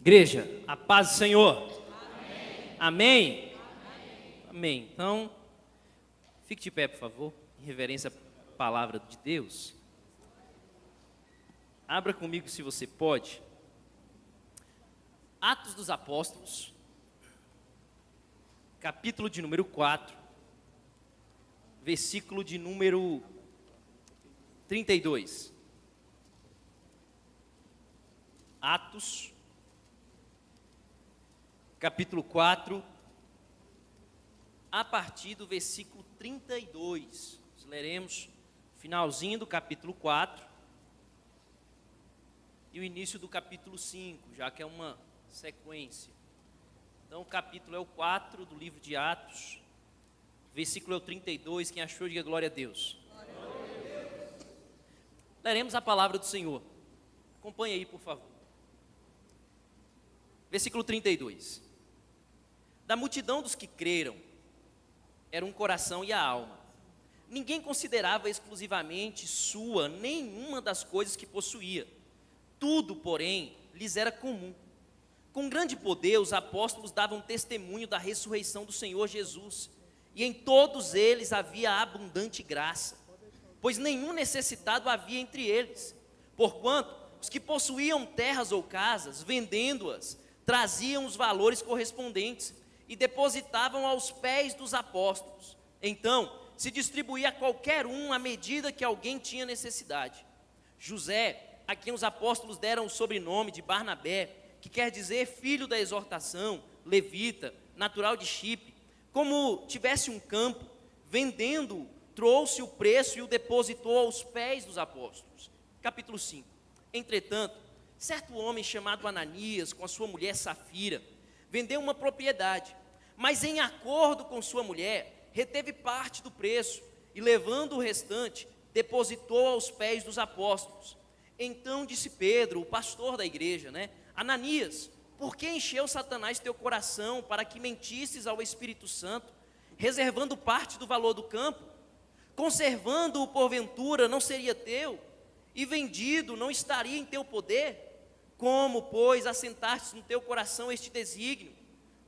Igreja, a paz do Senhor. Amém. Amém? Amém. Então, fique de pé, por favor, em reverência à palavra de Deus. Abra comigo, se você pode, Atos dos Apóstolos, capítulo de número 4, versículo de número 32. Atos, capítulo 4, a partir do versículo 32. Nós leremos o finalzinho do capítulo 4 e o início do capítulo 5, já que é uma sequência. Então o capítulo é o 4 do livro de Atos, versículo é o 32, quem achou diga glória a Deus. Glória a Deus. Leremos a palavra do Senhor. Acompanhe aí, por favor. Versículo 32. Da multidão dos que creram, era um coração e a alma. Ninguém considerava exclusivamente sua nenhuma das coisas que possuía. Tudo, porém, lhes era comum. Com grande poder, os apóstolos davam testemunho da ressurreição do Senhor Jesus, e em todos eles havia abundante graça, pois nenhum necessitado havia entre eles. Porquanto, os que possuíam terras ou casas, vendendo-as, traziam os valores correspondentes e depositavam aos pés dos apóstolos. Então, se distribuía a qualquer um à medida que alguém tinha necessidade. José, a quem os apóstolos deram o sobrenome de Barnabé, que quer dizer filho da exortação, levita, natural de Chipre, como tivesse um campo, vendendo, trouxe o preço e o depositou aos pés dos apóstolos. Capítulo 5. Entretanto, certo homem chamado Ananias, com a sua mulher Safira, vendeu uma propriedade, mas em acordo com sua mulher, reteve parte do preço e, levando o restante, depositou aos pés dos apóstolos. Então disse Pedro, o pastor da igreja, Ananias, por que encheu Satanás teu coração para que mentisses ao Espírito Santo, reservando parte do valor do campo? Conservando-o porventura não seria teu, e vendido não estaria em teu poder? Como, pois, assentaste no teu coração este desígnio?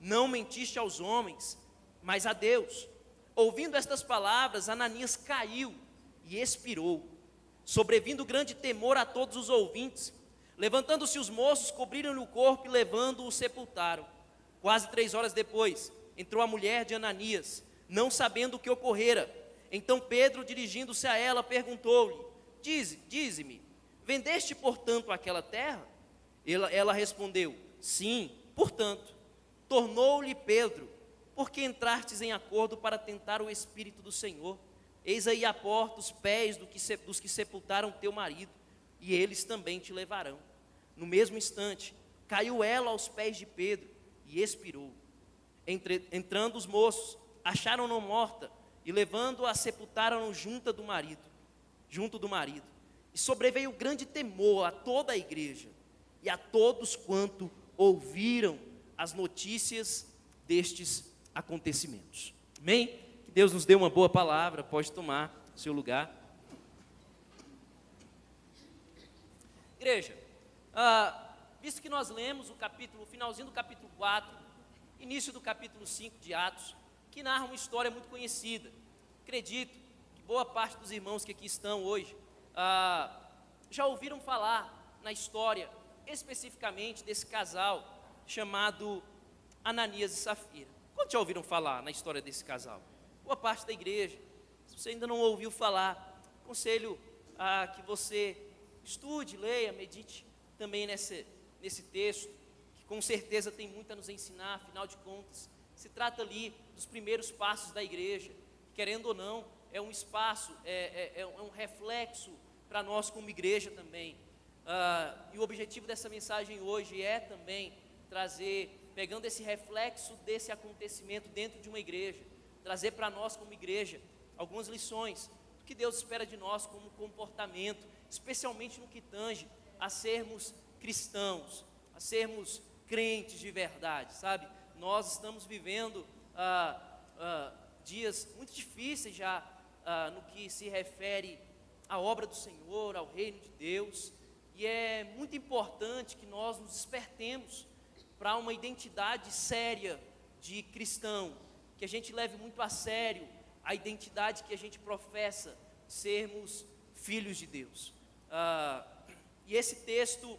Não mentiste aos homens, mas a Deus. Ouvindo estas palavras, Ananias caiu e expirou. Sobrevindo grande temor a todos os ouvintes, levantando-se os moços, cobriram-lhe o corpo e levando-o sepultaram. Quase 3 horas depois, entrou a mulher de Ananias, não sabendo o que ocorrera. Então Pedro, dirigindo-se a ela, perguntou-lhe: Dize-me, vendeste portanto aquela terra? Ela respondeu: sim, portanto. Tornou-lhe Pedro: por que entrastes em acordo para tentar o Espírito do Senhor? Eis aí à porta os pés dos que sepultaram teu marido, e eles também te levarão. No mesmo instante, caiu ela aos pés de Pedro e expirou. Entrando os moços, acharam-na morta, e levando-a, sepultaram-no junto do marido. E sobreveio grande temor a toda a igreja, e a todos quanto ouviram as notícias destes acontecimentos. Amém? Que Deus nos dê uma boa palavra. Pode tomar seu lugar. Igreja, visto que nós lemos o finalzinho do capítulo 4, início do capítulo 5 de Atos, que narra uma história muito conhecida. Acredito que boa parte dos irmãos que aqui estão hoje já ouviram falar na história, especificamente desse casal chamado Ananias e Safira. Quantos já ouviram falar na história desse casal? Boa parte da igreja. Se você ainda não ouviu falar, aconselho que você estude, leia, medite também nesse texto, que com certeza tem muito a nos ensinar. Afinal de contas, se trata ali dos primeiros passos da igreja, querendo ou não, é um espaço, é um reflexo para nós como igreja também. E o objetivo dessa mensagem hoje é também trazer, pegando esse reflexo desse acontecimento dentro de uma igreja, trazer para nós como igreja algumas lições do que Deus espera de nós como comportamento, especialmente no que tange a sermos cristãos, a sermos crentes de verdade, sabe? Nós estamos vivendo dias muito difíceis já no que se refere à obra do Senhor, ao reino de Deus, e é muito importante que nós nos despertemos para uma identidade séria de cristão, que a gente leve muito a sério a identidade que a gente professa, sermos filhos de Deus. E esse texto,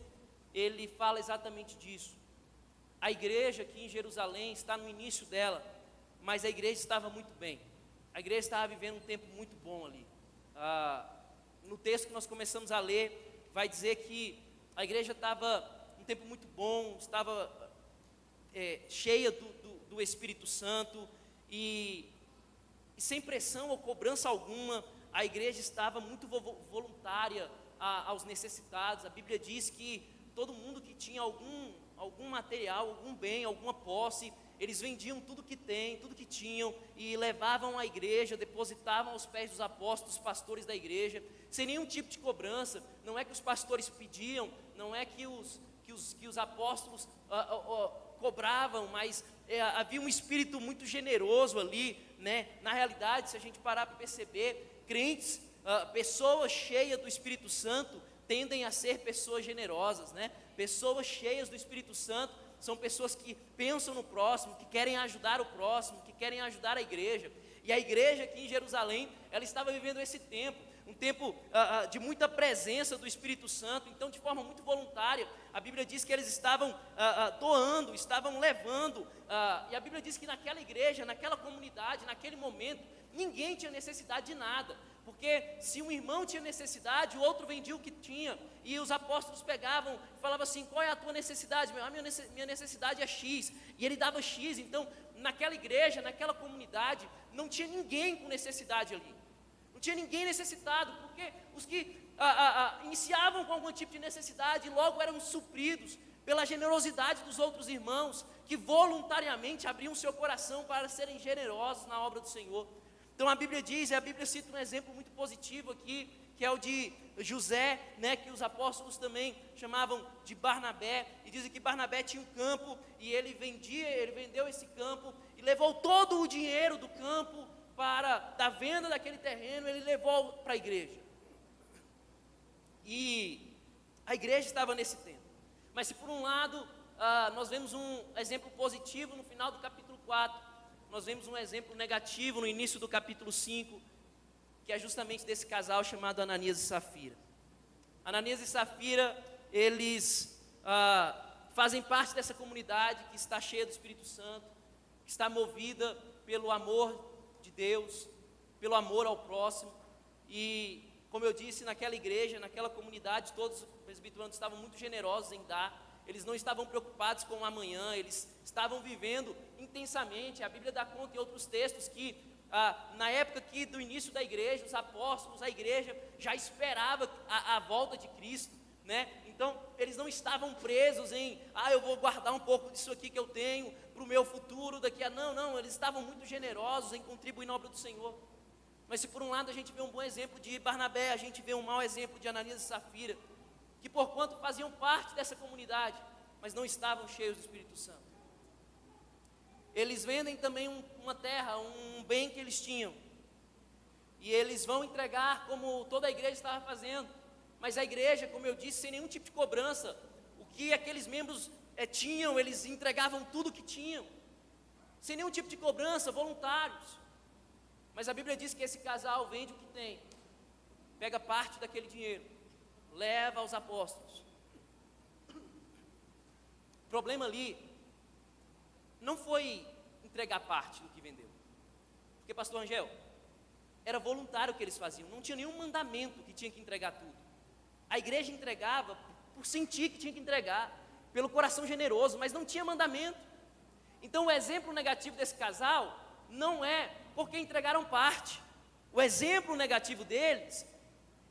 ele fala exatamente disso. A igreja aqui em Jerusalém está no início dela, mas a igreja estava muito bem. A igreja estava vivendo um tempo muito bom ali. No texto que nós começamos a ler, vai dizer que a igreja estava um tempo muito bom, estava cheia do Espírito Santo, e sem pressão ou cobrança alguma, a igreja estava muito voluntária aos necessitados. A Bíblia diz que todo mundo que tinha algum material, algum bem, alguma posse, eles vendiam tudo que tem, tudo que tinham, e levavam à igreja, depositavam aos pés dos apóstolos, pastores da igreja, sem nenhum tipo de cobrança. Não é que os pastores pediam, não é que os apóstolos cobravam, mas havia um espírito muito generoso ali, né? Na realidade, se a gente parar para perceber, crentes, pessoas cheias do Espírito Santo tendem a ser pessoas generosas, né? Pessoas cheias do Espírito Santo são pessoas que pensam no próximo, que querem ajudar o próximo, que querem ajudar a igreja. E a igreja aqui em Jerusalém, ela estava vivendo esse tempo, um tempo de muita presença do Espírito Santo. Então, de forma muito voluntária, a Bíblia diz que eles estavam doando, estavam levando, e a Bíblia diz que naquela igreja, naquela comunidade, naquele momento, ninguém tinha necessidade de nada, porque se um irmão tinha necessidade, o outro vendia o que tinha, e os apóstolos pegavam e falavam assim: qual é a tua necessidade? Minha necessidade é X, e ele dava X. Então, naquela igreja, naquela comunidade, não tinha ninguém com necessidade ali, não tinha ninguém necessitado, porque os que iniciavam com algum tipo de necessidade, logo eram supridos pela generosidade dos outros irmãos, que voluntariamente abriam seu coração para serem generosos na obra do Senhor. Então a Bíblia diz, e a Bíblia cita um exemplo muito positivo aqui, que é o de José, né, que os apóstolos também chamavam de Barnabé, e dizem que Barnabé tinha um campo, e ele vendeu esse campo, e levou todo o dinheiro do campo, da venda daquele terreno, ele levou para a igreja. E a igreja estava nesse tempo. Mas se por um lado, nós vemos um exemplo positivo no final do capítulo 4, nós vemos um exemplo negativo no início do capítulo 5, que é justamente desse casal chamado Ananias e Safira. Ananias e Safira, eles fazem parte dessa comunidade que está cheia do Espírito Santo, que está movida pelo amor de Deus, pelo amor ao próximo. E, como eu disse, naquela igreja, naquela comunidade, todos os presbiteranos estavam muito generosos em dar. Eles não estavam preocupados com o amanhã, eles estavam vivendo intensamente. A Bíblia dá conta em outros textos que, na época aqui do início da igreja, os apóstolos, a igreja já esperava a volta de Cristo, né? Então, eles não estavam presos em, eu vou guardar um pouco disso aqui que eu tenho para o meu futuro daqui a... Não, eles estavam muito generosos em contribuir na obra do Senhor. Mas se por um lado a gente vê um bom exemplo de Barnabé, a gente vê um mau exemplo de Ananias e Safira, que porquanto faziam parte dessa comunidade, mas não estavam cheios do Espírito Santo. Eles vendem também uma terra, um bem que eles tinham, e eles vão entregar como toda a igreja estava fazendo, mas a igreja, como eu disse, sem nenhum tipo de cobrança. O que aqueles membros tinham, eles entregavam tudo o que tinham, sem nenhum tipo de cobrança, voluntários. Mas a Bíblia diz que esse casal vende o que tem, pega parte daquele dinheiro, leva aos apóstolos. O problema ali não foi entregar parte do que vendeu, porque, pastor Angel, era voluntário o que eles faziam, não tinha nenhum mandamento que tinha que entregar tudo. A igreja entregava por sentir que tinha que entregar, pelo coração generoso, mas não tinha mandamento. Então o exemplo negativo desse casal não é porque entregaram parte. O exemplo negativo deles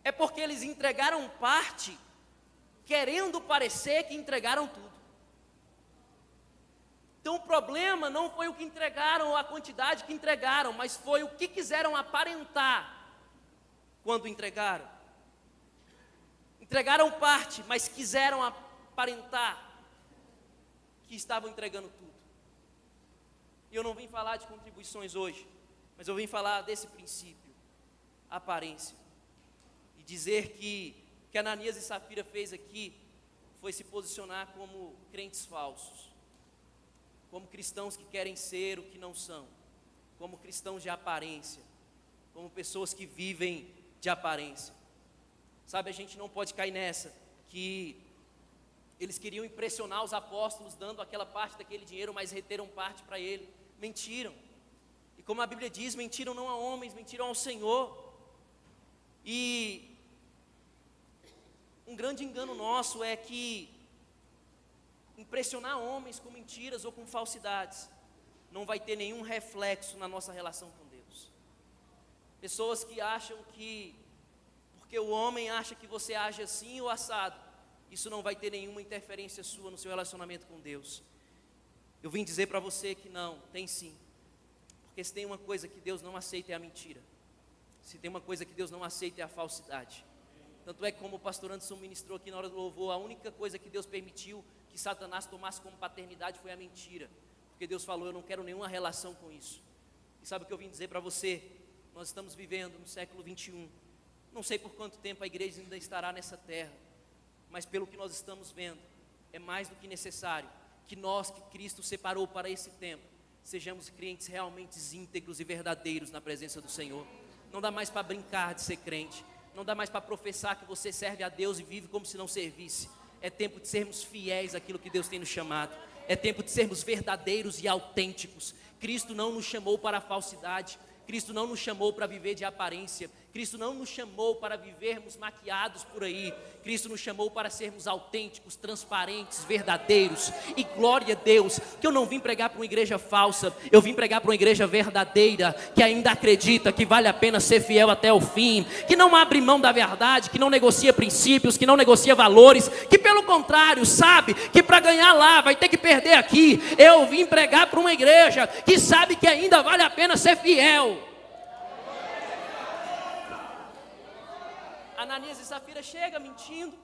é porque eles entregaram parte querendo parecer que entregaram tudo. Então o problema não foi o que entregaram ou a quantidade que entregaram, mas foi o que quiseram aparentar quando entregaram. Entregaram parte, mas quiseram aparentar que estavam entregando tudo. E eu não vim falar de contribuições hoje, mas eu vim falar desse princípio, aparência. E dizer que o que Ananias e Safira fez aqui foi se posicionar como crentes falsos. como cristãos que querem ser o que não são, como cristãos de aparência, como pessoas que vivem de aparência. Sabe, a gente não pode cair nessa, que eles queriam impressionar os apóstolos dando aquela parte daquele dinheiro, mas reteram parte para ele. Mentiram. E como a Bíblia diz, mentiram não a homens, mentiram ao Senhor. E um grande engano nosso é que impressionar homens com mentiras ou com falsidades não vai ter nenhum reflexo na nossa relação com Deus. Pessoas que acham que porque o homem acha que você age assim ou assado, isso não vai ter nenhuma interferência sua no seu relacionamento com Deus. Eu vim dizer para você que não, tem sim. Porque se tem uma coisa que Deus não aceita é a mentira. Se tem uma coisa que Deus não aceita é a falsidade. Tanto é que, como o pastor Anderson ministrou aqui na hora do louvor, a única coisa que Deus permitiu que Satanás tomasse como paternidade foi a mentira. Porque Deus falou, eu não quero nenhuma relação com isso. E sabe o que eu vim dizer para você? Nós estamos vivendo no século 21. Não sei por quanto tempo a igreja ainda estará nessa terra, mas pelo que nós estamos vendo, é mais do que necessário que nós, que Cristo separou para esse tempo, sejamos crentes realmente íntegros e verdadeiros na presença do Senhor. Não dá mais para brincar de ser crente, não dá mais para professar que você serve a Deus e vive como se não servisse. É tempo de sermos fiéis àquilo que Deus tem nos chamado, é tempo de sermos verdadeiros e autênticos. Cristo não nos chamou para a falsidade, Cristo não nos chamou para viver de aparência, Cristo não nos chamou para vivermos maquiados por aí, Cristo nos chamou para sermos autênticos, transparentes, verdadeiros. E glória a Deus, que eu não vim pregar para uma igreja falsa, eu vim pregar para uma igreja verdadeira, que ainda acredita que vale a pena ser fiel até o fim, que não abre mão da verdade, que não negocia princípios, que não negocia valores, que pelo contrário sabe que para ganhar lá vai ter que perder aqui. Eu vim pregar para uma igreja que sabe que ainda vale a pena ser fiel. Ananias e Safira chega mentindo.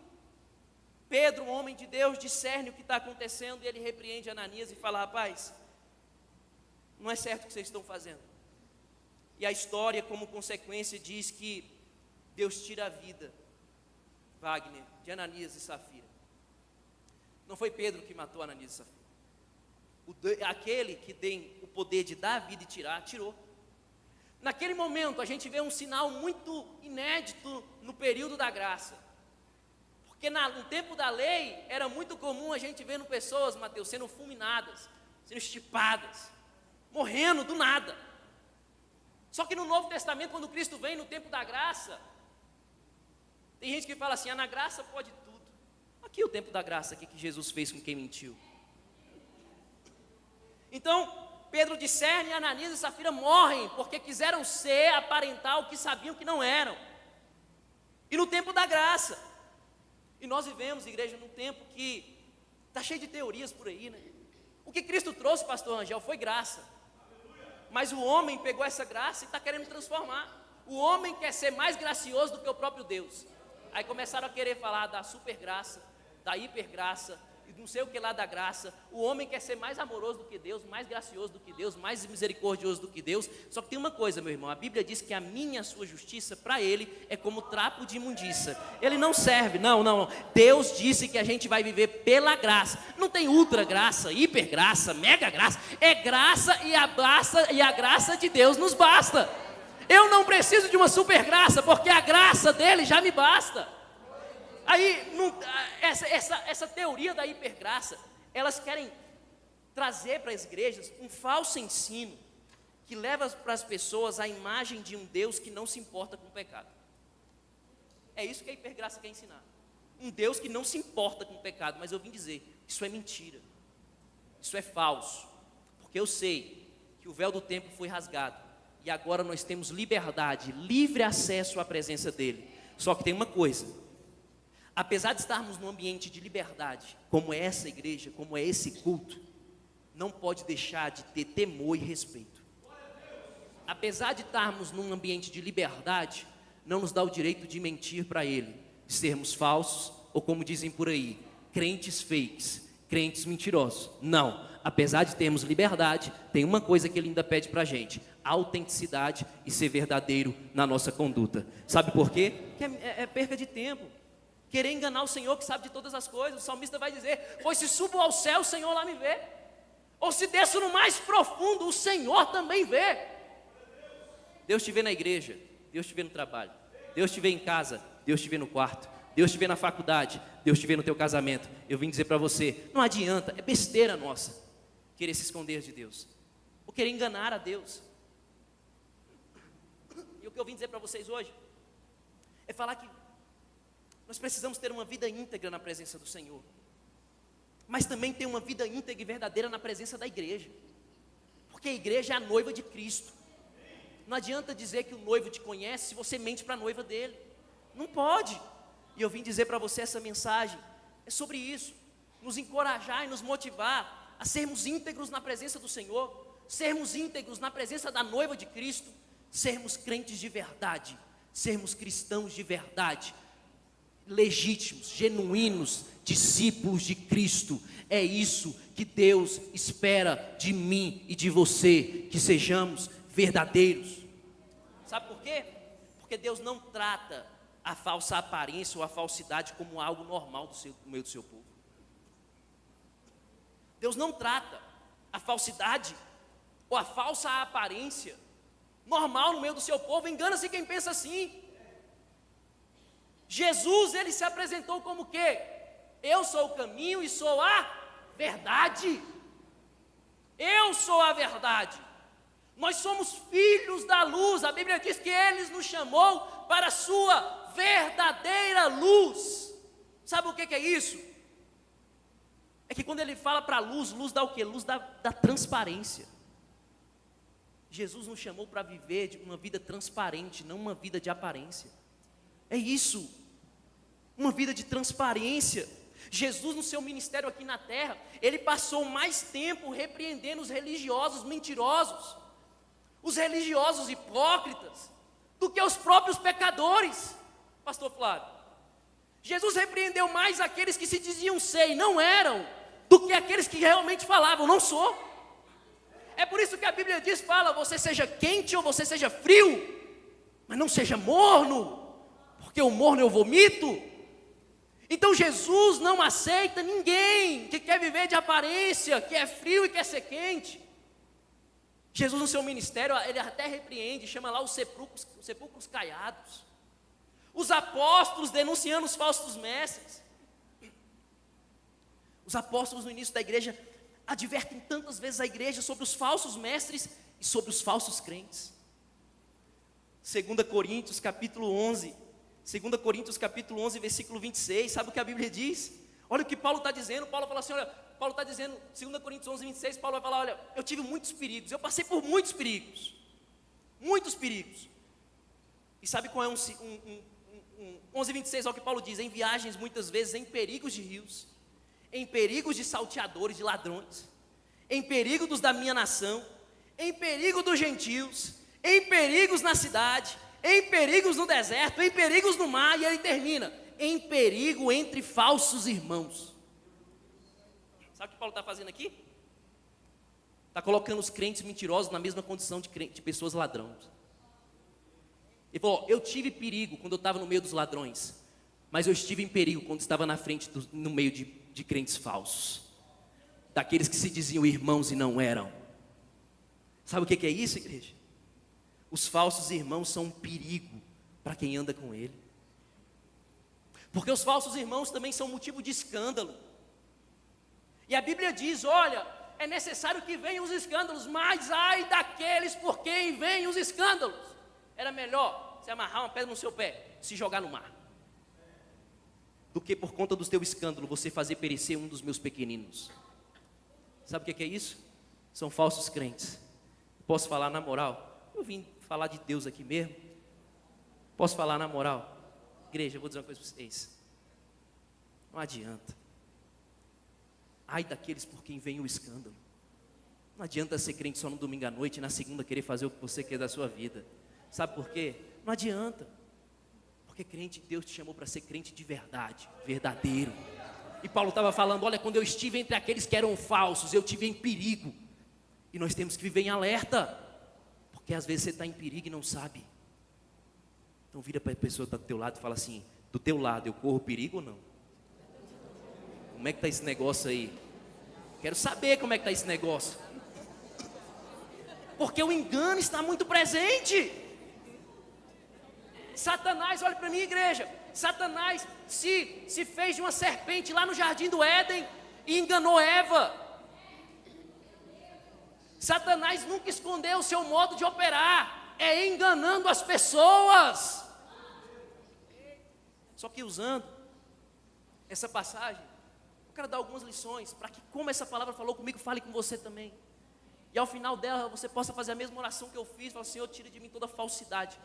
Pedro, um homem de Deus, discerne o que está acontecendo e ele repreende Ananias e fala, rapaz, não é certo o que vocês estão fazendo. E a história, como consequência, diz que Deus tira a vida, Wagner, de Ananias e Safira. Não foi Pedro que matou Ananias e Safira. Aquele que tem o poder de dar a vida e tirar, tirou. Naquele momento a gente vê um sinal muito inédito no período da graça. Porque no tempo da lei era muito comum a gente vendo pessoas, Mateus, sendo fulminadas, sendo estipadas, morrendo do nada. Só que no Novo Testamento, quando Cristo vem no tempo da graça, tem gente que fala assim, na graça pode tudo. Aqui é o tempo da graça, aqui que Jesus fez com quem mentiu. Então, Pedro discerne e Ananias e Safira morrem, porque quiseram ser, aparentar o que sabiam que não eram. E no tempo da graça. E nós vivemos, igreja, num tempo que está cheio de teorias por aí, né? O que Cristo trouxe, pastor Rangel, foi graça. Mas o homem pegou essa graça e está querendo transformar. O homem quer ser mais gracioso do que o próprio Deus. Aí começaram a querer falar da super graça, da hiper graça, não sei o que lá da graça. O homem quer ser mais amoroso do que Deus, mais gracioso do que Deus, mais misericordioso do que Deus. Só que tem uma coisa, meu irmão, a Bíblia diz que a minha e a sua justiça para ele é como trapo de imundícia. Ele não serve, não. Deus disse que a gente vai viver pela graça. Não tem ultra graça, hiper graça, mega graça. É graça e a graça de Deus nos basta. Eu não preciso de uma super graça, porque a graça dele já me basta. Aí, essa teoria da hipergraça, elas querem trazer para as igrejas um falso ensino que leva para as pessoas a imagem de um Deus que não se importa com o pecado. É isso que a hipergraça quer ensinar. Um Deus que não se importa com o pecado, mas eu vim dizer, isso é mentira, isso é falso, porque eu sei que o véu do templo foi rasgado e agora nós temos liberdade, livre acesso à presença dele. Só que tem uma coisa. Apesar de estarmos num ambiente de liberdade, como é essa igreja, como é esse culto, não pode deixar de ter temor e respeito. Apesar de estarmos num ambiente de liberdade, não nos dá o direito de mentir para ele, de sermos falsos, ou como dizem por aí, crentes fakes, crentes mentirosos. Não, apesar de termos liberdade, tem uma coisa que ele ainda pede para a gente, autenticidade e ser verdadeiro na nossa conduta. Sabe por quê? Porque é perca de tempo. Querer enganar o Senhor que sabe de todas as coisas. O salmista vai dizer, pois se subo ao céu, o Senhor lá me vê. ou se desço no mais profundo, o Senhor também vê. Deus te vê na igreja, Deus te vê no trabalho, Deus te vê em casa, Deus te vê no quarto, Deus te vê na faculdade, Deus te vê no teu casamento. Eu vim dizer para você, não adianta, é besteira nossa querer se esconder de Deus, ou querer enganar a Deus. E o que eu vim dizer para vocês hoje é falar que nós precisamos ter uma vida íntegra na presença do Senhor, mas também ter uma vida íntegra e verdadeira na presença da igreja, porque a igreja é a noiva de Cristo. Não adianta dizer que o noivo te conhece se você mente para a noiva dele, não pode. E eu vim dizer para você essa mensagem, é sobre isso, nos encorajar e nos motivar a sermos íntegros na presença do Senhor, sermos íntegros na presença da noiva de Cristo, sermos crentes de verdade, sermos cristãos de verdade, legítimos, genuínos, discípulos de Cristo. É isso que Deus espera de mim e de você, que sejamos verdadeiros. Sabe por quê? Porque Deus não trata a falsa aparência ou a falsidade como algo normal no meio do seu povo. Deus não trata a falsidade ou a falsa aparência normal no meio do seu povo. Engana-se quem pensa assim. Jesus, ele se apresentou como o quê? Eu sou o caminho e sou a verdade. Eu sou a verdade. Nós somos filhos da luz. A Bíblia diz que Ele nos chamou para a sua verdadeira luz. Sabe o que é isso? É que quando Ele fala para a luz, luz dá o quê? Luz da transparência. Jesus nos chamou para viver de uma vida transparente, não uma vida de aparência. É isso, uma vida de transparência. Jesus, no seu ministério aqui na terra, Ele passou mais tempo repreendendo os religiosos mentirosos, os religiosos hipócritas, do que os próprios pecadores. Pastor Flávio, Jesus repreendeu mais aqueles que se diziam ser e não eram, do que aqueles que realmente falavam, não sou. É por isso que a Bíblia diz, fala, você seja quente ou você seja frio, mas não seja morno, porque o morno eu vomito. Então Jesus não aceita ninguém que quer viver de aparência, que é frio e quer ser quente. Jesus no seu ministério, ele até repreende, chama lá os sepulcros caiados, os apóstolos denunciando os falsos mestres. Os apóstolos no início da igreja advertem tantas vezes a igreja sobre os falsos mestres e sobre os falsos crentes. 2 Coríntios capítulo 11, versículo 26, sabe o que a Bíblia diz? Olha o que Paulo está dizendo. Paulo fala assim, olha, Paulo está dizendo, 2 Coríntios 11, 26, Paulo vai falar, olha, eu tive muitos perigos, eu passei por muitos perigos, e sabe qual é 11, 26, olha o que Paulo diz, em viagens muitas vezes, em perigos de rios, em perigos de salteadores, de ladrões, em perigo dos da minha nação, em perigo dos gentios, em perigos na cidade, em perigos no deserto, em perigos no mar, e ele termina, em perigo entre falsos irmãos. Sabe o que Paulo está fazendo aqui? Está colocando os crentes mentirosos na mesma condição de pessoas ladrões. Ele falou, eu tive perigo quando eu estava no meio dos ladrões, mas eu estive em perigo quando estava na frente, no meio de crentes falsos, daqueles que se diziam irmãos e não eram. Sabe o que é isso, igreja? Os falsos irmãos são um perigo para quem anda com ele, porque os falsos irmãos também são motivo de escândalo, e a Bíblia diz, olha, é necessário que venham os escândalos, mas ai daqueles por quem vêm os escândalos. Era melhor se amarrar uma pedra no seu pé, se jogar no mar, do que por conta do teu escândalo você fazer perecer um dos meus pequeninos. Sabe o que é isso? São falsos crentes. Posso falar na moral? Eu vim falar de Deus aqui mesmo. Posso falar na moral? Igreja, eu vou dizer uma coisa para vocês. Não adianta. Ai daqueles por quem vem o escândalo. Não adianta ser crente só no domingo à noite e na segunda querer fazer o que você quer da sua vida. Sabe por quê? Não adianta. Porque crente, Deus te chamou para ser crente de verdade, verdadeiro. E Paulo estava falando, olha, quando eu estive entre aqueles que eram falsos, eu estive em perigo. E nós temos que viver em alerta, porque às vezes você está em perigo e não sabe. Então vira para a pessoa que está do teu lado e fala assim, do teu lado eu corro perigo ou não? Como é que está esse negócio aí? Quero saber como é que está esse negócio. Porque o engano está muito presente. Satanás, olha para mim, igreja. Satanás se fez de uma serpente lá no jardim do Éden e enganou Eva. Satanás nunca escondeu o seu modo de operar, é enganando as pessoas. Só que usando essa passagem, eu quero dar algumas lições, para que como essa palavra falou comigo, fale com você também. E ao final dela, você possa fazer a mesma oração que eu fiz, falar: Senhor, tira de mim toda falsidade,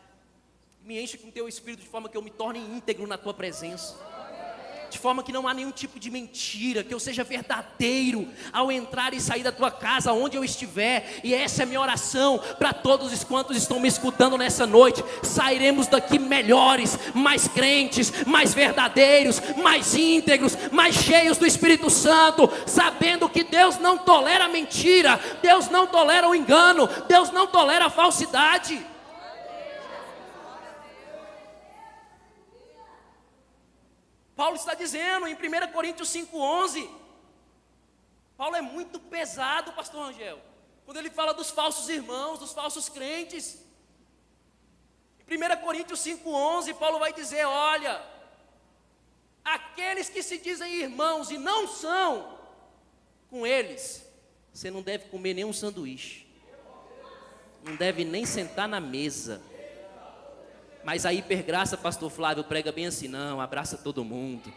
me enche com teu Espírito, de forma que eu me torne íntegro na tua presença, de forma que não há nenhum tipo de mentira, que eu seja verdadeiro ao entrar e sair da tua casa, onde eu estiver. E essa é a minha oração para todos os quantos estão me escutando nessa noite. Sairemos daqui melhores, mais crentes, mais verdadeiros, mais íntegros, mais cheios do Espírito Santo, sabendo que Deus não tolera mentira, Deus não tolera o engano, Deus não tolera a falsidade. Paulo está dizendo em 1 Coríntios 5,11, Paulo é muito pesado, pastor Angel, quando ele fala dos falsos irmãos, dos falsos crentes. Em 1 Coríntios 5,11, Paulo vai dizer: olha, aqueles que se dizem irmãos e não são, com eles você não deve comer nenhum sanduíche, não deve nem sentar na mesa. Mas a Hipergraça, pastor Flávio, prega bem assim: não, abraça todo mundo,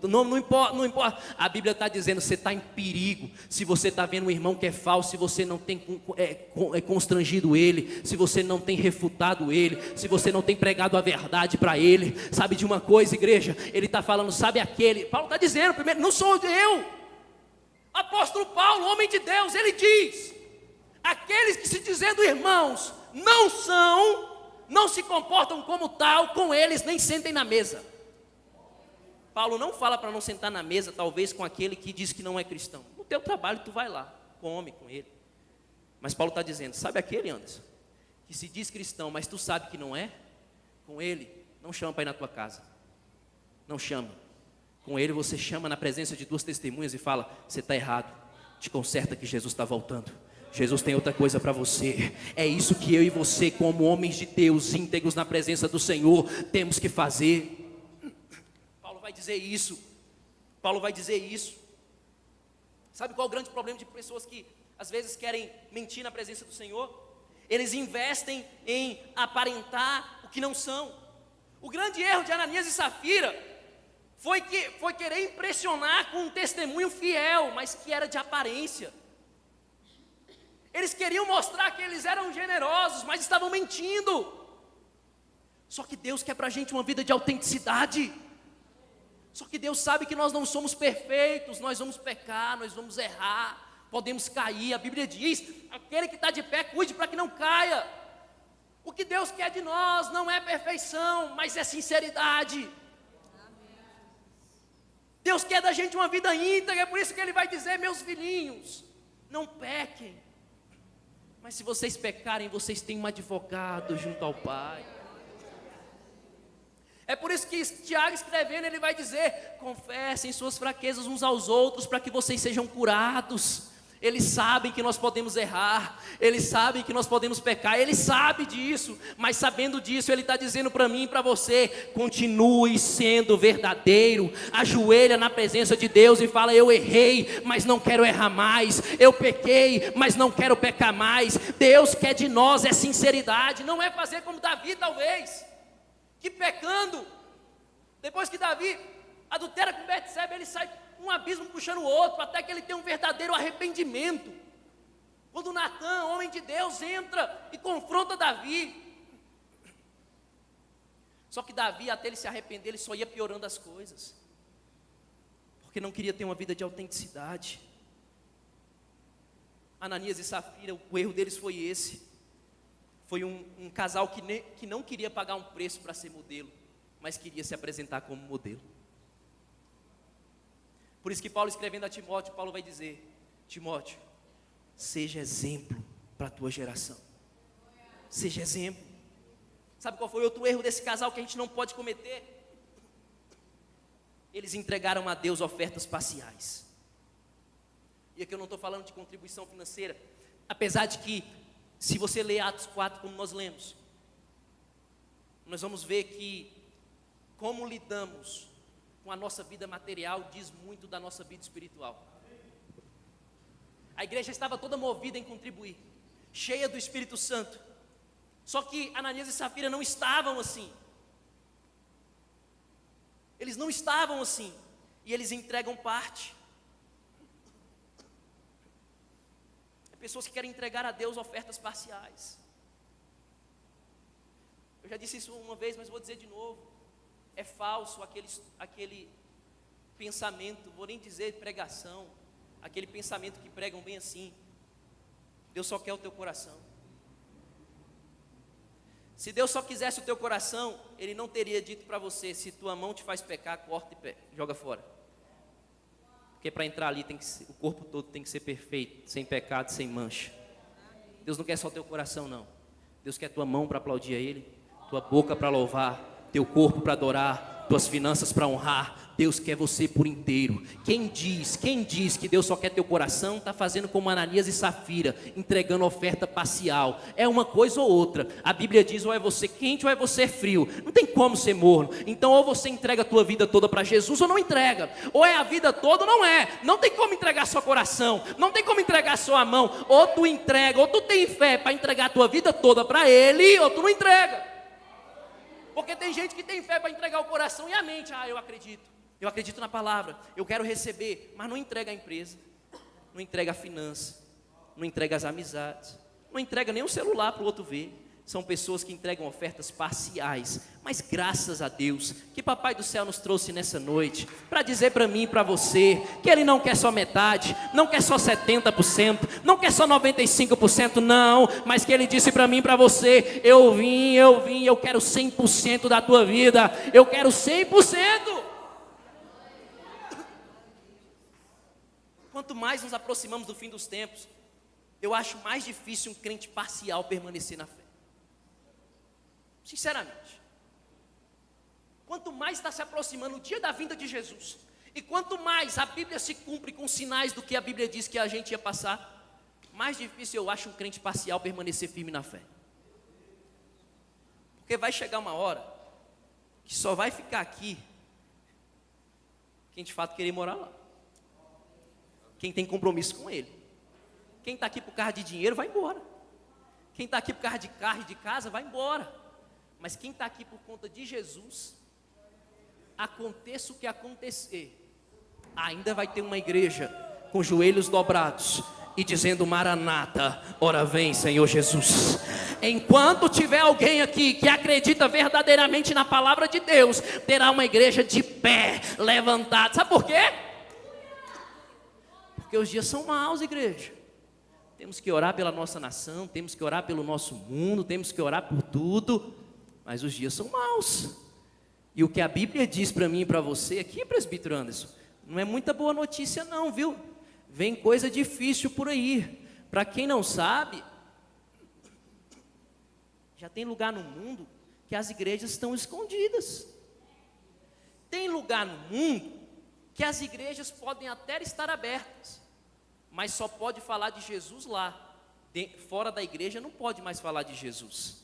não importa, a Bíblia está dizendo, você está em perigo, se você está vendo um irmão que é falso, se você não tem constrangido ele, se você não tem refutado ele, se você não tem pregado a verdade para ele. Sabe de uma coisa, igreja, ele está falando, sabe aquele, Paulo está dizendo, primeiro, não sou eu, apóstolo Paulo, homem de Deus, ele diz: aqueles que se dizendo irmãos, não se comportam como tal, com eles nem sentem na mesa. Paulo não fala para não sentar na mesa, talvez com aquele que diz que não é cristão. No teu trabalho tu vai lá, come com ele. Mas Paulo está dizendo, sabe aquele, Anderson, que se diz cristão, mas tu sabe que não é? Com ele, não chama para ir na tua casa. Não chama. Com ele você chama na presença de duas testemunhas e fala: você está errado, te conserta que Jesus está voltando. Jesus tem outra coisa para você. É isso que eu e você, como homens de Deus, íntegros na presença do Senhor, temos que fazer. Paulo vai dizer isso. Sabe qual é o grande problema de pessoas que às vezes querem mentir na presença do Senhor? Eles investem em aparentar o que não são. O grande erro de Ananias e Safira foi querer impressionar com um testemunho fiel, mas que era de aparência. Eles queriam mostrar que eles eram generosos, mas estavam mentindo. Só que Deus quer para a gente uma vida de autenticidade. Só que Deus sabe que nós não somos perfeitos, nós vamos pecar, nós vamos errar, podemos cair. A Bíblia diz: aquele que está de pé, cuide para que não caia. O que Deus quer de nós não é perfeição, mas é sinceridade. Deus quer da gente uma vida íntegra, é por isso que Ele vai dizer: meus filhinhos, não pequem. Mas se vocês pecarem, vocês têm um advogado junto ao Pai. É por isso que Tiago escrevendo, ele vai dizer: confessem suas fraquezas uns aos outros, para que vocês sejam curados. Eles sabem que nós podemos errar, eles sabem que nós podemos pecar, ele sabe disso, mas sabendo disso, ele está dizendo para mim e para você: continue sendo verdadeiro, ajoelha na presença de Deus e fala: eu errei, mas não quero errar mais, eu pequei, mas não quero pecar mais. Deus quer de nós é sinceridade, não é fazer como Davi talvez, que pecando, depois que Davi adultera com Betseba, ele sai um abismo puxando o outro, até que ele tem um verdadeiro arrependimento. Quando Natã, homem de Deus, entra e confronta Davi. Só que Davi, até ele se arrepender, ele só ia piorando as coisas, porque não queria ter uma vida de autenticidade. Ananias e Safira, o erro deles foi esse. Foi um casal que não queria pagar um preço para ser modelo, mas queria se apresentar como modelo. Por isso que Paulo, escrevendo a Timóteo, Paulo vai dizer: Timóteo, seja exemplo para a tua geração. Seja exemplo. Sabe qual foi outro erro desse casal que a gente não pode cometer? Eles entregaram a Deus ofertas parciais. E aqui eu não estou falando de contribuição financeira, apesar de que, se você ler Atos 4 como nós lemos, nós vamos ver que como lidamos com a nossa vida material diz muito da nossa vida espiritual. A igreja estava toda movida em contribuir, cheia do Espírito Santo. Só que Ananias e Safira não estavam assim. Eles não estavam assim. E eles entregam parte. É pessoas que querem entregar a Deus ofertas parciais. Eu já disse isso uma vez, mas vou dizer de novo. É falso aquele pensamento, vou nem dizer pregação, aquele pensamento que pregam bem assim. Deus só quer o teu coração. Se Deus só quisesse o teu coração, Ele não teria dito para você: se tua mão te faz pecar, corta e joga fora. Porque para entrar ali o corpo todo tem que ser perfeito, sem pecado, sem mancha. Deus não quer só o teu coração, não. Deus quer tua mão para aplaudir a Ele, tua boca para louvar, teu corpo para adorar, tuas finanças para honrar. Deus quer você por inteiro. Quem diz que Deus só quer teu coração, está fazendo como Ananias e Safira, entregando oferta parcial. É uma coisa ou outra. A Bíblia diz: ou é você quente ou é você frio. Não tem como ser morno. Então ou você entrega a tua vida toda para Jesus ou não entrega. Ou é a vida toda ou não é. Não tem como entregar só coração, não tem como entregar só a mão. Ou tu entrega, ou tu tem fé para entregar a tua vida toda para Ele, ou tu não entrega. Porque tem gente que tem fé para entregar o coração e a mente. Eu acredito na palavra, eu quero receber, mas não entrega a empresa, não entrega a finança, não entrega as amizades, não entrega nem o celular para o outro ver. São pessoas que entregam ofertas parciais. Mas graças a Deus que Papai do Céu nos trouxe nessa noite para dizer para mim e para você que Ele não quer só metade, não quer só 70%, não quer só 95%, não, mas que Ele disse para mim e para você: eu vim, eu quero 100% da tua vida, eu quero 100%. Quanto mais nos aproximamos do fim dos tempos, eu acho mais difícil um crente parcial permanecer na fé. Sinceramente. Quanto mais está se aproximando o dia da vinda de Jesus, e quanto mais a Bíblia se cumpre com sinais do que a Bíblia diz que a gente ia passar, mais difícil eu acho um crente parcial permanecer firme na fé. Porque vai chegar uma hora que só vai ficar aqui quem de fato querer morar lá. Quem tem compromisso com Ele. Quem está aqui por causa de dinheiro vai embora. Quem está aqui por causa de carro e de casa vai embora. Mas quem está aqui por conta de Jesus, aconteça o que acontecer, ainda vai ter uma igreja com joelhos dobrados e dizendo: Maranata, ora vem Senhor Jesus. Enquanto tiver alguém aqui que acredita verdadeiramente na palavra de Deus, terá uma igreja de pé, levantada. Sabe por quê? Porque os dias são maus, igreja. Temos que orar pela nossa nação, temos que orar pelo nosso mundo, temos que orar por tudo, mas os dias são maus. E o que a Bíblia diz para mim e para você aqui, presbítero Anderson, não é muita boa notícia não, viu? Vem coisa difícil por aí. Para quem não sabe, já tem lugar no mundo que as igrejas estão escondidas. Tem lugar no mundo que as igrejas podem até estar abertas, mas só pode falar de Jesus lá. Fora da igreja não pode mais falar de Jesus.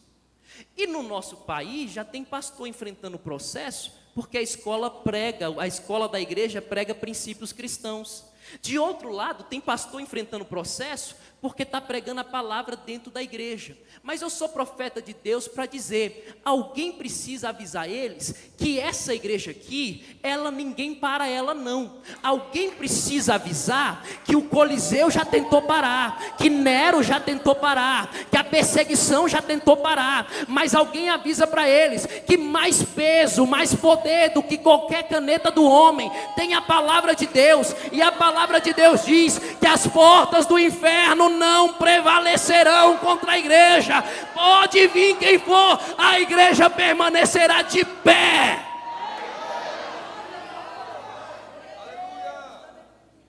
E no nosso país já tem pastor enfrentando o processo, porque a escola da igreja prega princípios cristãos. De outro lado, tem pastor enfrentando o processo, porque está pregando a palavra dentro da igreja. Mas eu sou profeta de Deus para dizer: alguém precisa avisar eles que essa igreja aqui, ninguém para ela não. Alguém precisa avisar que o Coliseu já tentou parar, que Nero já tentou parar, que a perseguição já tentou parar. Mas alguém avisa para eles que mais peso, mais poder do que qualquer caneta do homem tem a palavra de Deus. E a palavra de Deus diz que as portas do inferno não prevalecerão contra a igreja. Pode vir quem for, a igreja permanecerá de pé.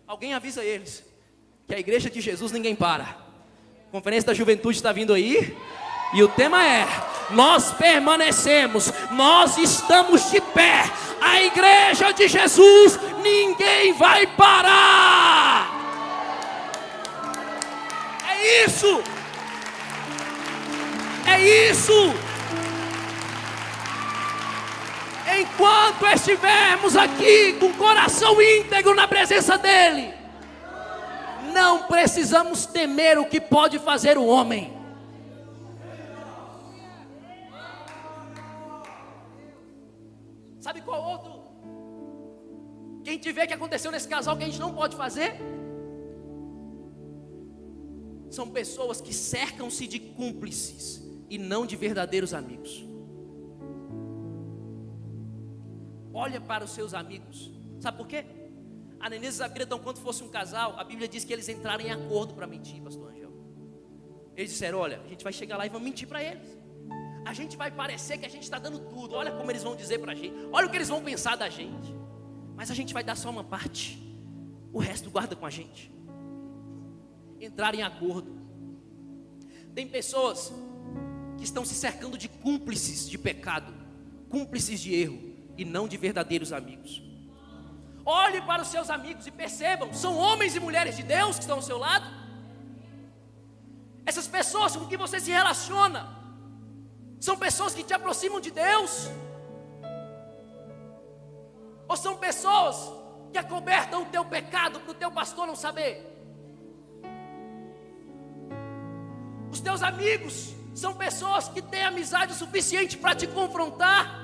Alguém avisa eles que a igreja de Jesus ninguém para. A conferência da juventude está vindo aí, e o tema é: nós permanecemos, nós estamos de pé. A igreja de Jesus ninguém vai parar. isso. É isso. Enquanto estivermos aqui com o coração íntegro na presença dEle, não precisamos temer o que pode fazer o homem. Sabe qual outro? Que a gente vê que aconteceu nesse casal que a gente não pode fazer? São pessoas que cercam-se de cúmplices e não de verdadeiros amigos. Olha para os seus amigos. Sabe por quê? Ananias e Safira, então, quando fosse um casal, a Bíblia diz que eles entraram em acordo para mentir, pastor Angel. Eles disseram, olha, a gente vai chegar lá e vamos mentir para eles. A gente vai parecer que a gente está dando tudo. Olha como eles vão dizer para a gente. Olha o que eles vão pensar da gente. Mas a gente vai dar só uma parte. O resto guarda com a gente. Entrar em acordo. Tem pessoas que estão se cercando de cúmplices de pecado, cúmplices de erro, e não de verdadeiros amigos. Olhe para os seus amigos e percebam, são homens e mulheres de Deus que estão ao seu lado. Essas pessoas com que você se relaciona são pessoas que te aproximam de Deus? Ou são pessoas que acobertam o teu pecado para o teu pastor não saber? Os teus amigos são pessoas que têm amizade o suficiente para te confrontar,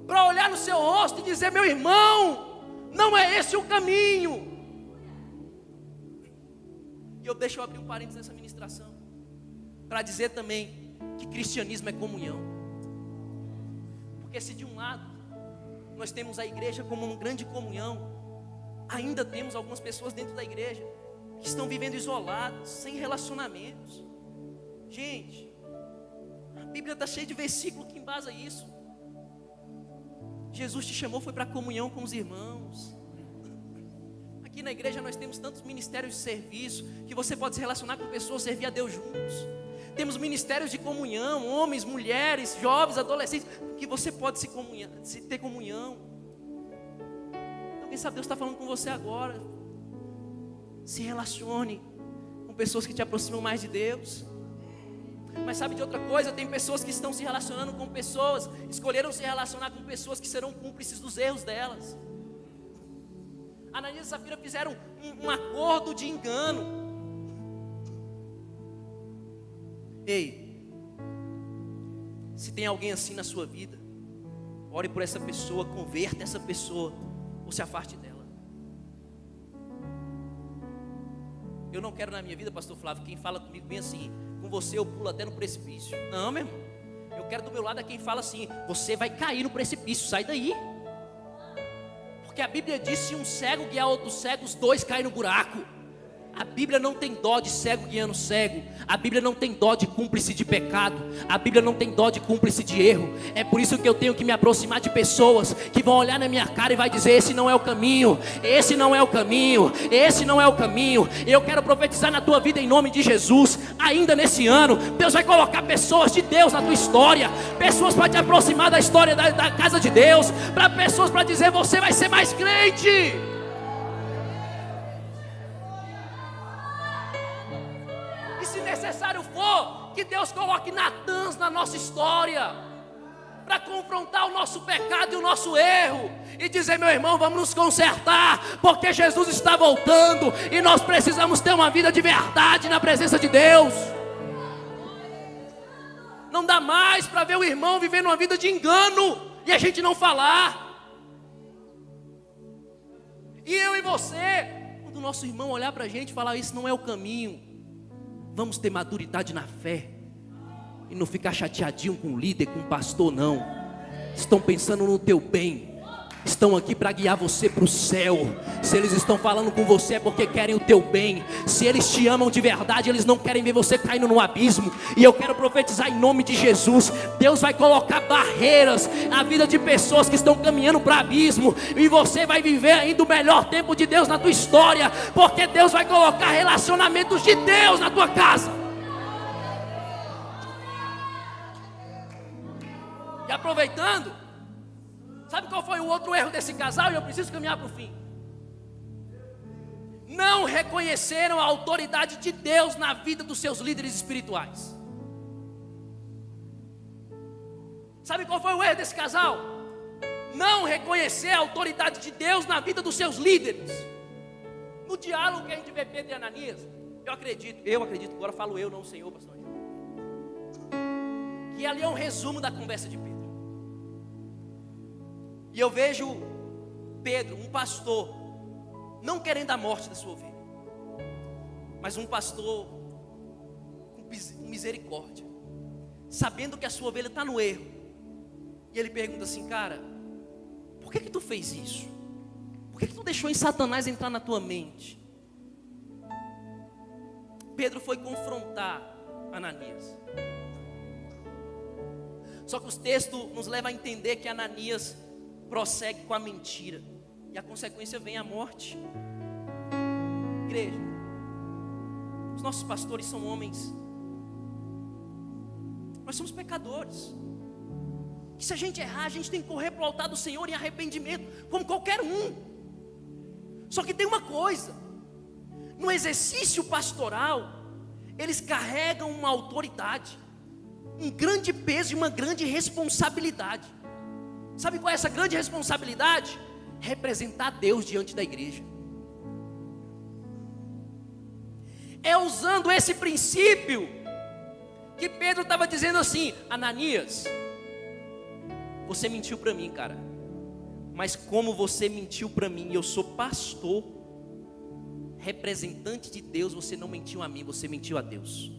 para olhar no seu rosto e dizer, meu irmão, não é esse o caminho. E eu deixo eu abrir um parênteses nessa ministração, para dizer também que cristianismo é comunhão. Porque se de um lado nós temos a igreja como uma grande comunhão, ainda temos algumas pessoas dentro da igreja que estão vivendo isoladas, sem relacionamentos. Gente, a Bíblia está cheia de versículo que embasa isso. Jesus te chamou, foi para a comunhão com os irmãos. Aqui na igreja nós temos tantos ministérios de serviço, que você pode se relacionar com pessoas, servir a Deus juntos. Temos ministérios de comunhão, homens, mulheres, jovens, adolescentes, que você pode ter comunhão. Então quem sabe Deus está falando com você agora. Se relacione com pessoas que te aproximam mais de Deus. Mas sabe de outra coisa? Tem pessoas que estão se relacionando com pessoas, escolheram se relacionar com pessoas que serão cúmplices dos erros delas. Ananias e Safira fizeram um acordo de engano. Ei, se tem alguém assim na sua vida, ore por essa pessoa, converta essa pessoa, ou se afaste dela. Eu não quero na minha vida, pastor Flávio, quem fala comigo bem assim, com você eu pulo até no precipício. Não, meu irmão, eu quero do meu lado é quem fala assim, você vai cair no precipício, sai daí. Porque a Bíblia diz, se um cego guiar outro cego, os dois caem no buraco. A Bíblia não tem dó de cego guiando cego. A Bíblia não tem dó de cúmplice de pecado. A Bíblia não tem dó de cúmplice de erro. É por isso que eu tenho que me aproximar de pessoas que vão olhar na minha cara e vai dizer, esse não é o caminho, esse não é o caminho, esse não é o caminho. Eu quero profetizar na tua vida em nome de Jesus. Ainda nesse ano, Deus vai colocar pessoas de Deus na tua história, pessoas para te aproximar da história da casa de Deus, para pessoas para dizer, você vai ser mais crente. Necessário for que Deus coloque Natãs na nossa história para confrontar o nosso pecado e o nosso erro e dizer, meu irmão, vamos nos consertar, porque Jesus está voltando e nós precisamos ter uma vida de verdade na presença de Deus. Não dá mais para ver o irmão vivendo uma vida de engano e a gente não falar. E eu e você, quando o nosso irmão olhar para a gente e falar, isso não é o caminho, vamos ter maturidade na fé e não ficar chateadinho com o líder, com o pastor, não. Estão pensando no teu bem, estão aqui para guiar você para o céu. Se eles estão falando com você é porque querem o teu bem. Se eles te amam de verdade, eles não querem ver você caindo no abismo. E eu quero profetizar em nome de Jesus, Deus vai colocar barreiras na vida de pessoas que estão caminhando para o abismo, e você vai viver ainda o melhor tempo de Deus na tua história, porque Deus vai colocar relacionamentos de Deus na tua casa. E aproveitando, sabe qual foi o outro erro desse casal? E eu preciso caminhar para o fim. Não reconheceram a autoridade de Deus na vida dos seus líderes espirituais. Sabe qual foi o erro desse casal? Não reconhecer a autoridade de Deus na vida dos seus líderes. No diálogo que a gente vê Pedro e Ananias, eu acredito, agora falo eu, não o Senhor, pastor Angel, que ali é um resumo da conversa de Pedro. E eu vejo Pedro, um pastor, não querendo a morte da sua ovelha, mas um pastor com misericórdia, sabendo que a sua ovelha está no erro. E ele pergunta assim: cara, por que tu fez isso? Por que tu deixou em Satanás entrar na tua mente? Pedro foi confrontar Ananias. Só que os textos nos levam a entender que Ananias prossegue com a mentira, e a consequência vem a morte. Igreja, os nossos pastores são homens, nós somos pecadores, que se a gente errar, a gente tem que correr para o altar do Senhor em arrependimento, como qualquer um. Só que tem uma coisa: no exercício pastoral, eles carregam uma autoridade, um grande peso e uma grande responsabilidade. Sabe qual é essa grande responsabilidade? Representar Deus diante da igreja. É usando esse princípio que Pedro estava dizendo assim: Ananias, você mentiu para mim, cara, mas como você mentiu para mim, eu sou pastor, representante de Deus, você não mentiu a mim, você mentiu a Deus.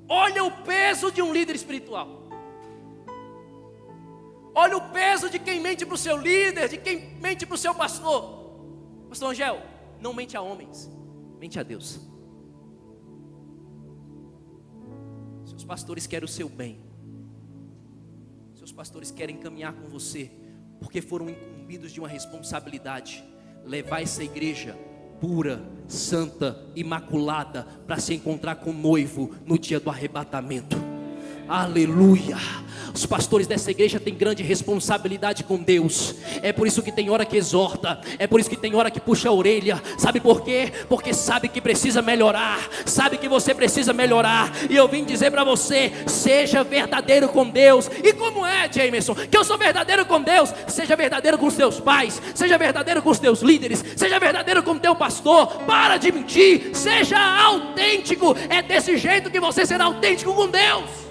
Olha o peso de um líder espiritual. Olha o peso de quem mente para o seu líder, de quem mente para o seu pastor. Pastor Angel, não mente a homens, mente a Deus. Seus pastores querem o seu bem. Seus pastores querem caminhar com você, porque foram incumbidos de uma responsabilidade: levar essa igreja pura, santa, imaculada, para se encontrar com o noivo no dia do arrebatamento. Aleluia. Os pastores dessa igreja têm grande responsabilidade com Deus. É por isso que tem hora que exorta, é por isso que tem hora que puxa a orelha. Sabe por quê? Porque sabe que precisa melhorar, sabe que você precisa melhorar. E eu vim dizer para você: seja verdadeiro com Deus. E como é, Jameson, que eu sou verdadeiro com Deus? Seja verdadeiro com os teus pais, seja verdadeiro com os teus líderes, seja verdadeiro com o teu pastor. Para de mentir, seja autêntico. É desse jeito que você será autêntico com Deus.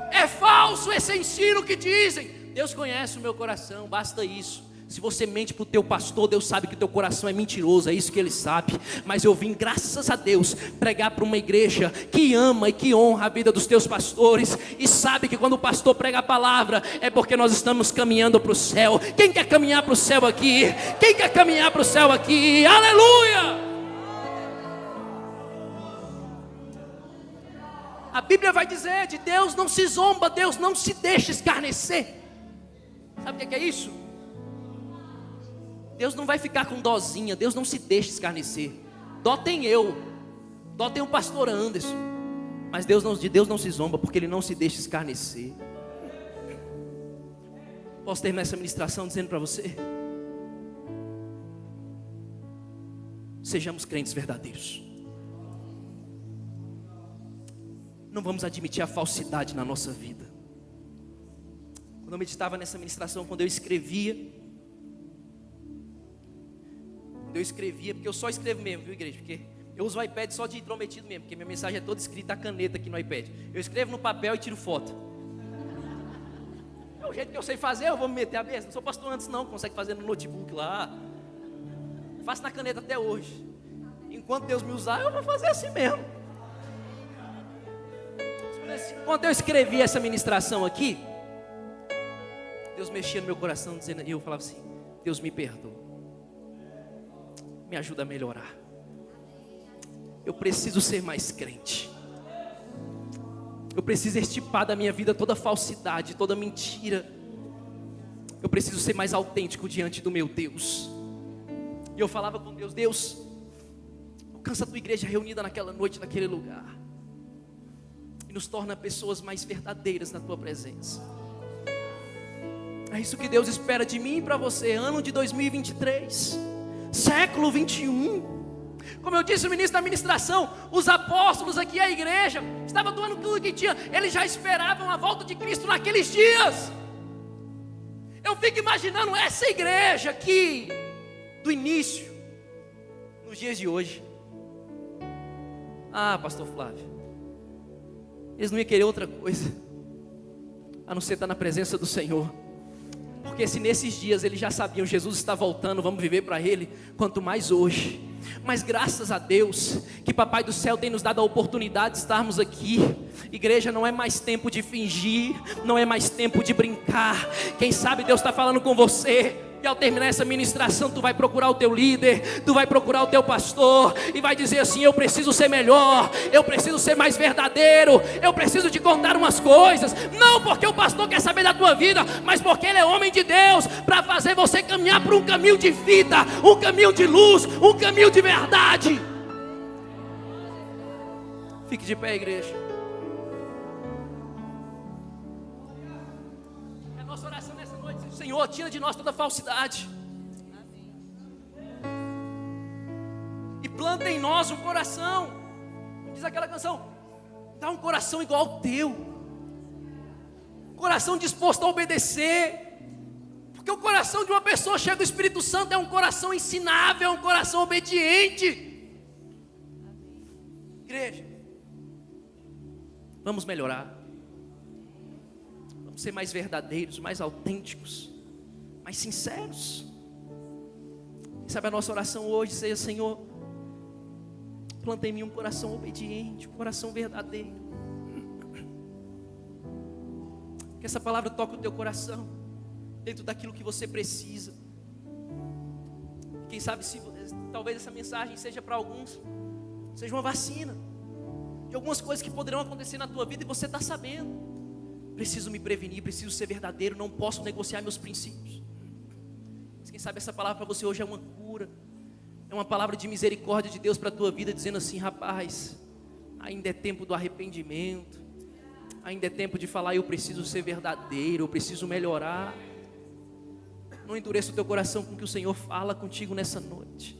É falso esse ensino que dizem: Deus conhece o meu coração, basta isso. Se você mente para o teu pastor, Deus sabe que o teu coração é mentiroso, é isso que Ele sabe. Mas eu vim, graças a Deus, pregar para uma igreja que ama e que honra a vida dos teus pastores, e sabe que quando o pastor prega a palavra, é porque nós estamos caminhando para o céu. Quem quer caminhar para o céu aqui? Quem quer caminhar para o céu aqui? Aleluia! A Bíblia vai dizer: de Deus não se zomba, Deus não se deixa escarnecer. Sabe o que é isso? Deus não vai ficar com dozinha, Deus não se deixa escarnecer. Dó tem eu, dó tem o pastor Anderson, mas de Deus não se zomba, porque Ele não se deixa escarnecer. Posso terminar essa ministração dizendo para você: sejamos crentes verdadeiros. Não vamos admitir a falsidade na nossa vida. Quando eu meditava nessa ministração, quando eu escrevia, porque eu só escrevo mesmo, viu, igreja? Porque eu uso o iPad só de intrometido mesmo, porque minha mensagem é toda escrita a caneta aqui no iPad. Eu escrevo no papel e tiro foto. É o jeito que eu sei fazer, eu vou me meter a besta. Não sou pastor antes não, consegue fazer no notebook lá. Faço na caneta até hoje. Enquanto Deus me usar, eu vou fazer assim mesmo. Quando eu escrevi essa ministração aqui, Deus mexia no meu coração, dizendo, e eu falava assim: Deus, me perdoa, me ajuda a melhorar. Eu preciso ser mais crente. Eu preciso extirpar da minha vida toda falsidade, toda mentira. Eu preciso ser mais autêntico diante do meu Deus. E eu falava com Deus: Deus, alcança a tua igreja reunida naquela noite, naquele lugar, e nos torna pessoas mais verdadeiras na tua presença. É isso que Deus espera de mim e para você, ano de 2023. Segue século 21. Como eu disse no início da ministração, os apóstolos aqui, a igreja, estava doando tudo que tinha. Eles já esperavam a volta de Cristo naqueles dias. Eu fico imaginando essa igreja aqui, do início, nos dias de hoje. Ah, pastor Flávio, eles não iam querer outra coisa, a não ser estar na presença do Senhor. Porque se nesses dias eles já sabiam, Jesus está voltando, vamos viver para Ele, quanto mais hoje. Mas graças a Deus, que Papai do Céu tem nos dado a oportunidade de estarmos aqui. Igreja, não é mais tempo de fingir, não é mais tempo de brincar. Quem sabe Deus está falando com você. E ao terminar essa ministração, tu vai procurar o teu líder, tu vai procurar o teu pastor, e vai dizer assim: eu preciso ser melhor, eu preciso ser mais verdadeiro, eu preciso te contar umas coisas. Não porque o pastor quer saber da tua vida, mas porque ele é homem de Deus, para fazer você caminhar por um caminho de vida, um caminho de luz, um caminho de verdade. Fique de pé, igreja. É a nossa oração nessa noite: Senhor, tira de nós toda falsidade. E planta em nós um coração. Diz aquela canção: dá um coração igual ao teu. Um coração disposto a obedecer. Porque o coração de uma pessoa cheia do Espírito Santo é um coração ensinável, é um coração obediente. Igreja, vamos melhorar. Vamos ser mais verdadeiros, mais autênticos, mais sinceros. Quem sabe a nossa oração hoje seja: Senhor, planta em mim um coração obediente, um coração verdadeiro. Que essa palavra toque o teu coração, dentro daquilo que você precisa. Quem sabe talvez essa mensagem seja para alguns, seja uma vacina de algumas coisas que poderão acontecer na tua vida e você está sabendo. Preciso me prevenir, preciso ser verdadeiro, não posso negociar meus princípios. Mas quem sabe essa palavra para você hoje é uma cura, é uma palavra de misericórdia de Deus para a tua vida, dizendo assim: rapaz, ainda é tempo do arrependimento, ainda é tempo de falar: eu preciso ser verdadeiro, eu preciso melhorar. Não endureça o teu coração com o que o Senhor fala contigo nessa noite.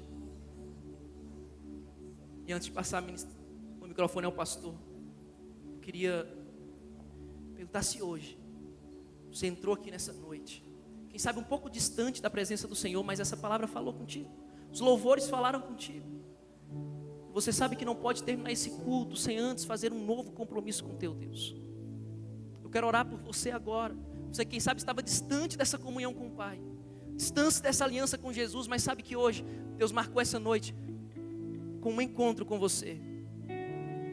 E antes de passar o microfone ao pastor, eu queria perguntar se hoje você entrou aqui nessa noite, quem sabe um pouco distante da presença do Senhor, mas essa palavra falou contigo, os louvores falaram contigo. Você sabe que não pode terminar esse culto sem antes fazer um novo compromisso com teu Deus. Eu quero orar por você agora. Você, quem sabe, estava distante dessa comunhão com o Pai, distante dessa aliança com Jesus, mas sabe que hoje Deus marcou essa noite com um encontro com você.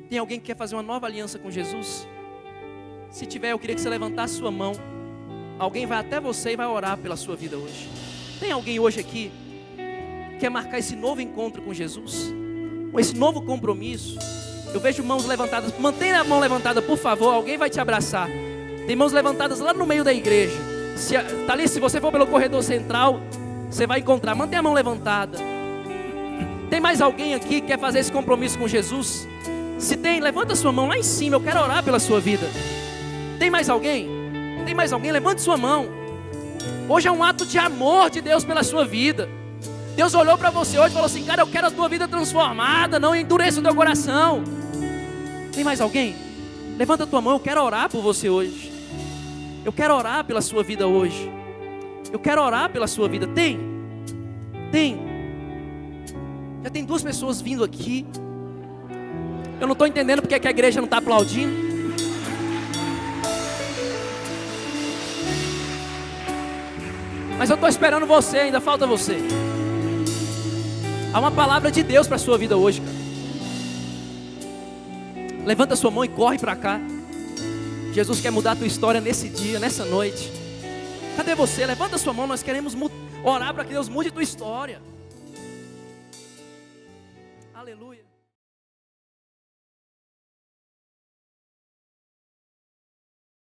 Tem alguém que quer fazer uma nova aliança com Jesus? Se tiver, eu queria que você levantasse sua mão. Alguém vai até você e vai orar pela sua vida hoje. Tem alguém hoje aqui que quer marcar esse novo encontro com Jesus, com esse novo compromisso? Eu vejo mãos levantadas. Mantenha a mão levantada, por favor. Alguém vai te abraçar. Tem mãos levantadas lá no meio da igreja. Se você for pelo corredor central, você vai encontrar. Mantenha a mão levantada. Tem mais alguém aqui que quer fazer esse compromisso com Jesus? Se tem, levanta sua mão lá em cima. Eu quero orar pela sua vida. Tem mais alguém? Tem mais alguém? Levante sua mão. Hoje é um ato de amor de Deus pela sua vida. Deus olhou para você hoje e falou assim: cara, eu quero a tua vida transformada, não endureça o teu coração. Tem mais alguém? Levanta a tua mão, eu quero orar por você hoje. Eu quero orar pela sua vida hoje. Eu quero orar pela sua vida. Tem? Já tem 2 pessoas vindo aqui. Eu não estou entendendo porque que a igreja não está aplaudindo. Mas eu estou esperando você, ainda falta você. Há uma palavra de Deus para a sua vida hoje, cara. Levanta a sua mão e corre para cá. Jesus quer mudar a tua história nesse dia, nessa noite. Cadê você? Levanta a sua mão, nós queremos orar para que Deus mude a tua história. Aleluia.